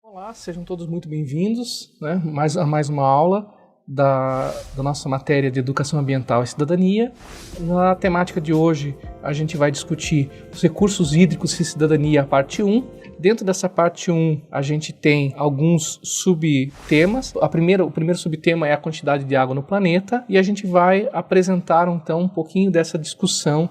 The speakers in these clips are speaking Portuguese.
Olá, sejam todos muito bem-vindos, né? Mais uma aula da nossa matéria de Educação Ambiental e Cidadania. Na temática de hoje, a gente vai discutir os recursos hídricos e cidadania, parte 1. Dentro dessa parte 1, a gente tem alguns subtemas. O primeiro subtema é a quantidade de água no planeta, e a gente vai apresentar, então, um pouquinho dessa discussão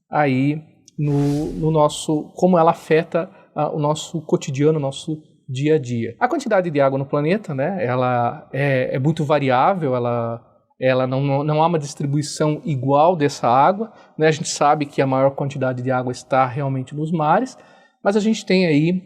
aí no nosso, como ela afeta o nosso cotidiano, o nosso dia a dia. A quantidade de água no planeta, né, ela é muito variável, ela não há uma distribuição igual dessa água, né? A gente sabe que a maior quantidade de água está realmente nos mares, mas a gente tem aí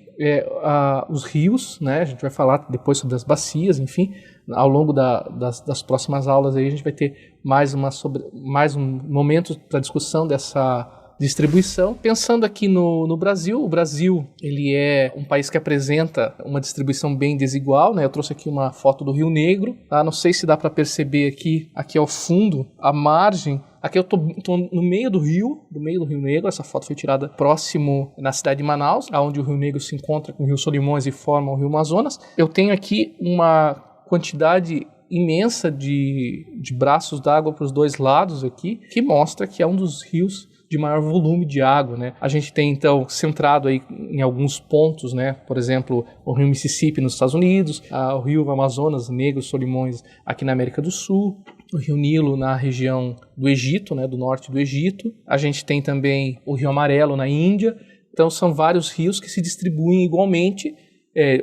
os rios, né? A gente vai falar depois sobre as bacias, enfim, ao longo das próximas aulas aí a gente vai ter mais um momento para discussão dessa distribuição. Pensando aqui no Brasil, o Brasil ele é um país que apresenta uma distribuição bem desigual, né? Eu trouxe aqui uma foto do Rio Negro, tá? Não sei se dá para perceber aqui ao fundo, a margem. Aqui eu tô no meio do Rio Negro. Essa foto foi tirada próximo na cidade de Manaus, onde o Rio Negro se encontra com o Rio Solimões e forma o Rio Amazonas. Eu tenho aqui uma quantidade imensa de braços d'água para os dois lados aqui, que mostra que é um dos rios de maior volume de água, né? A gente tem, então, centrado aí em alguns pontos, né? Por exemplo, o rio Mississippi nos Estados Unidos, o rio Amazonas, Negro, Solimões aqui na América do Sul, o rio Nilo na região do Egito, né? Do norte do Egito. A gente tem também o rio Amarelo na Índia. Então, são vários rios que se distribuem igualmente,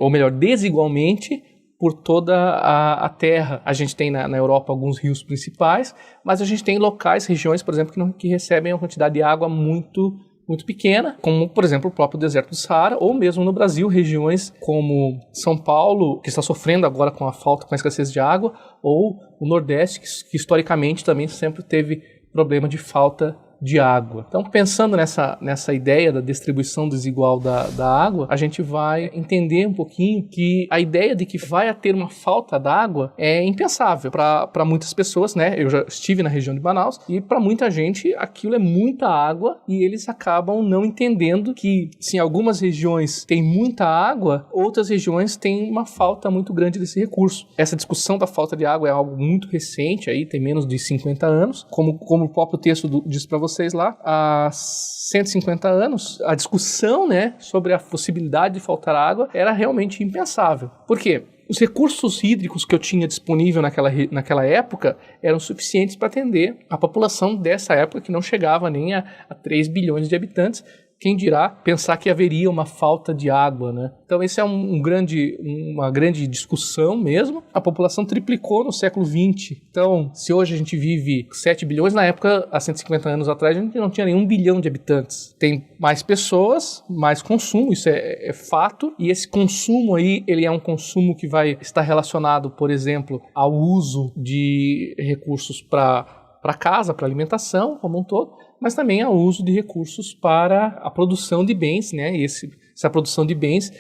ou melhor, desigualmente, por toda a terra. A gente tem na Europa alguns rios principais, mas a gente tem locais, regiões, por exemplo, que recebem uma quantidade de água muito, muito pequena, como, por exemplo, o próprio deserto do Saara, ou mesmo no Brasil, regiões como São Paulo, que está sofrendo agora com a escassez de água, ou o Nordeste, que historicamente também sempre teve problema de falta de água. Então, pensando nessa ideia da distribuição desigual da água, a gente vai entender um pouquinho que a ideia de que vai ter uma falta d'água é impensável para muitas pessoas, né? Eu já estive na região de Manaus e para muita gente aquilo é muita água e eles acabam não entendendo que se em algumas regiões tem muita água, outras regiões têm uma falta muito grande desse recurso. Essa discussão da falta de água é algo muito recente, aí tem menos de 50 anos, como o próprio texto diz para vocês lá, há 150 anos, a discussão, né, sobre a possibilidade de faltar água era realmente impensável. Por quê? Os recursos hídricos que eu tinha disponível naquela época eram suficientes para atender a população dessa época, que não chegava nem a 3 bilhões de habitantes. Quem dirá pensar que haveria uma falta de água, né? Então, esse é uma grande discussão mesmo. A população triplicou no século XX. Então, se hoje a gente vive 7 bilhões, na época, há 150 anos atrás, a gente não tinha nenhum bilhão de habitantes. Tem mais pessoas, mais consumo, isso é fato. E esse consumo aí, ele é um consumo que vai estar relacionado, por exemplo, ao uso de recursos para casa, para alimentação, como um todo, mas também ao uso de recursos para a produção de bens, né? E essa produção de bens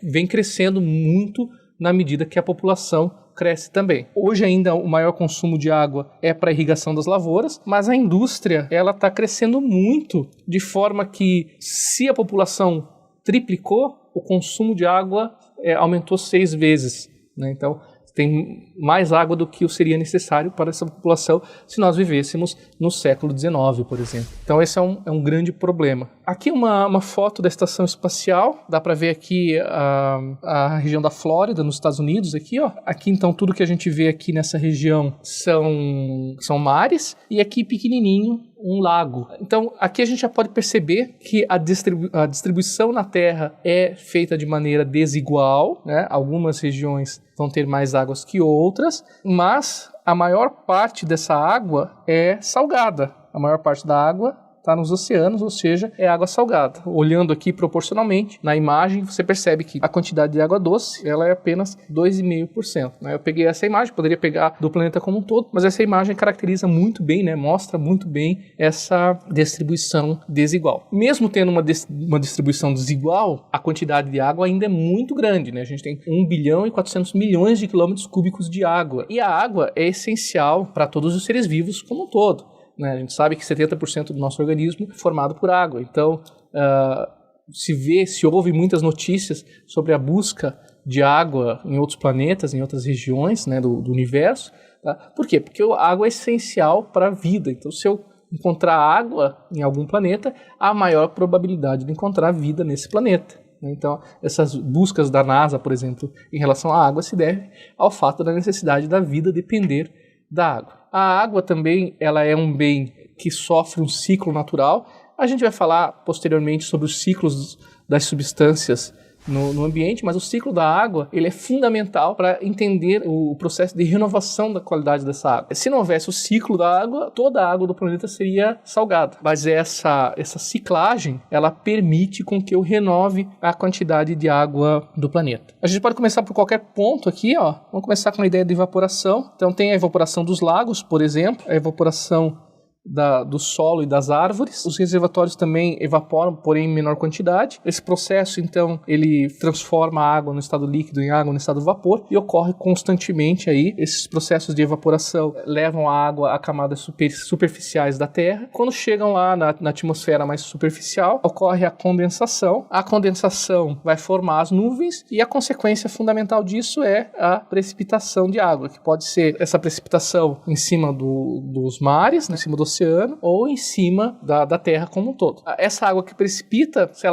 vem crescendo muito na medida que a população cresce também. Hoje ainda o maior consumo de água é para a irrigação das lavouras, mas a indústria ela está crescendo muito, de forma que se a população triplicou, o consumo de água aumentou 6 vezes, né? Então, tem mais água do que seria necessário para essa população se nós vivêssemos no século XIX, por exemplo. Então esse é um grande problema. Aqui uma foto da estação espacial, dá para ver aqui a região da Flórida, nos Estados Unidos, aqui, ó. Aqui então tudo que a gente vê aqui nessa região são mares, e aqui pequenininho um lago. Então, aqui a gente já pode perceber que a distribuição na Terra é feita de maneira desigual, né? Algumas regiões vão ter mais águas que outras, mas a maior parte dessa água é salgada. A maior parte da água está nos oceanos, ou seja, é água salgada. Olhando aqui proporcionalmente, na imagem, você percebe que a quantidade de água doce ela é apenas 2,5%. Né? Eu peguei essa imagem, poderia pegar do planeta como um todo, mas essa imagem caracteriza muito bem, né? Mostra muito bem essa distribuição desigual. Mesmo tendo uma distribuição desigual, a quantidade de água ainda é muito grande. Né? A gente tem 1 bilhão e 400 milhões de quilômetros cúbicos de água. E a água é essencial para todos os seres vivos como um todo. Né? A gente sabe que 70% do nosso organismo é formado por água. Então, se ouve muitas notícias sobre a busca de água em outros planetas, em outras regiões, né, do universo. Tá? Por quê? Porque a água é essencial para a vida. Então, se eu encontrar água em algum planeta, há maior probabilidade de encontrar vida nesse planeta. Então, essas buscas da NASA, por exemplo, em relação à água, se deve ao fato da necessidade da vida depender da água. A água também ela é um bem que sofre um ciclo natural. A gente vai falar posteriormente sobre os ciclos das substâncias no ambiente, mas o ciclo da água ele é fundamental para entender o processo de renovação da qualidade dessa água. Se não houvesse o ciclo da água, toda a água do planeta seria salgada. Mas essa ciclagem, ela permite com que eu renove a quantidade de água do planeta. A gente pode começar por qualquer ponto aqui, ó. Vamos começar com a ideia de evaporação. Então tem a evaporação dos lagos, por exemplo, a evaporação do solo e das árvores. Os reservatórios também evaporam, porém em menor quantidade. Esse processo, então, ele transforma a água no estado líquido em água no estado vapor e ocorre constantemente aí. Esses processos de evaporação levam a água a camadas superficiais da Terra. Quando chegam lá na atmosfera mais superficial, ocorre a condensação. A condensação vai formar as nuvens e a consequência fundamental disso é a precipitação de água, que pode ser essa precipitação em cima dos mares, né, em cima do oceano, ou em cima da Terra como um todo. Essa água que precipita, se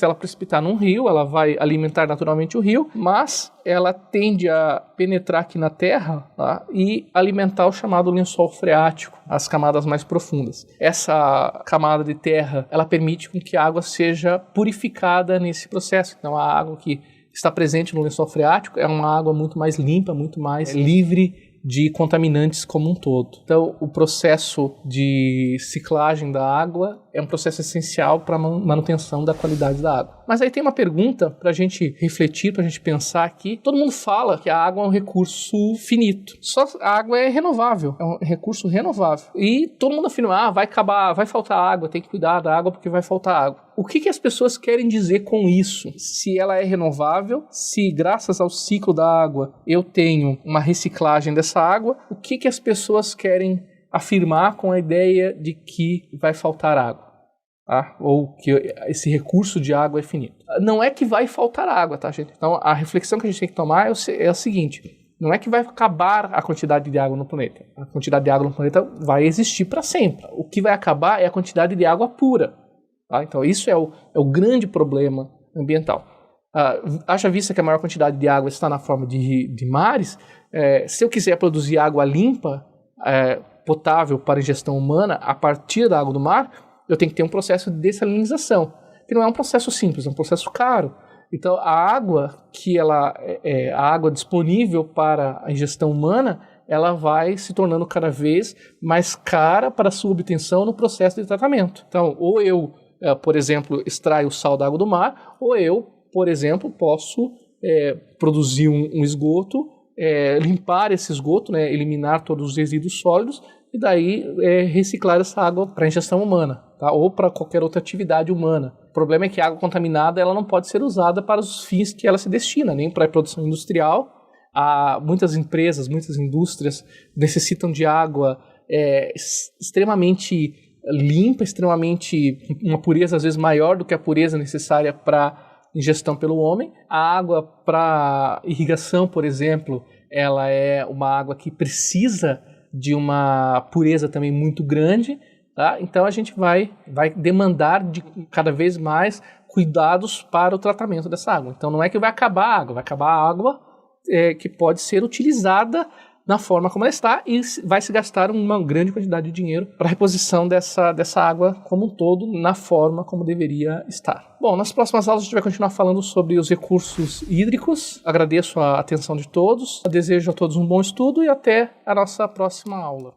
ela precipitar num rio, ela vai alimentar naturalmente o rio, mas ela tende a penetrar aqui na Terra, tá, e alimentar o chamado lençol freático, as camadas mais profundas. Essa camada de terra, ela permite com que a água seja purificada nesse processo. Então, a água que está presente no lençol freático é uma água muito mais limpa, muito mais livre de contaminantes como um todo. Então, o processo de ciclagem da água é um processo essencial para a manutenção da qualidade da água. Mas aí tem uma pergunta para a gente refletir, para a gente pensar aqui. Todo mundo fala que a água é um recurso finito. Só a água é renovável, é um recurso renovável. E todo mundo afirma, vai acabar, vai faltar água, tem que cuidar da água porque vai faltar água. O que as pessoas querem dizer com isso? Se ela é renovável, se graças ao ciclo da água eu tenho uma reciclagem dessa água, o que as pessoas querem afirmar com a ideia de que vai faltar água? Tá? Ou que esse recurso de água é finito. Não é que vai faltar água, tá, gente? Então, a reflexão que a gente tem que tomar é a seguinte: não é que vai acabar a quantidade de água no planeta. A quantidade de água no planeta vai existir para sempre. O que vai acabar é a quantidade de água pura. Tá? Então, isso é o grande problema ambiental. Haja vista que a maior quantidade de água está na forma de mares, se eu quiser produzir água limpa, potável para ingestão humana, a partir da água do mar, eu tenho que ter um processo de dessalinização, que não é um processo simples, é um processo caro. Então, a água a água disponível para a ingestão humana, ela vai se tornando cada vez mais cara para a sua obtenção no processo de tratamento. Então, ou eu, por exemplo, extraio o sal da água do mar, ou eu, por exemplo, posso produzir um esgoto, limpar esse esgoto, né, eliminar todos os resíduos sólidos, e daí reciclar essa água para ingestão humana, tá? Ou para qualquer outra atividade humana. O problema é que a água contaminada ela não pode ser usada para os fins que ela se destina, nem para a produção industrial. Muitas empresas, muitas indústrias necessitam de água extremamente limpa, extremamente uma pureza às vezes maior do que a pureza necessária para ingestão pelo homem. A água para irrigação, por exemplo, ela é uma água que precisa de uma pureza também muito grande, tá? Então a gente vai demandar de cada vez mais cuidados para o tratamento dessa água. Então não é que vai acabar a água, vai acabar a água que pode ser utilizada na forma como ela está e vai se gastar uma grande quantidade de dinheiro para a reposição dessa água como um todo na forma como deveria estar. Bom, nas próximas aulas a gente vai continuar falando sobre os recursos hídricos. Agradeço a atenção de todos, desejo a todos um bom estudo e até a nossa próxima aula.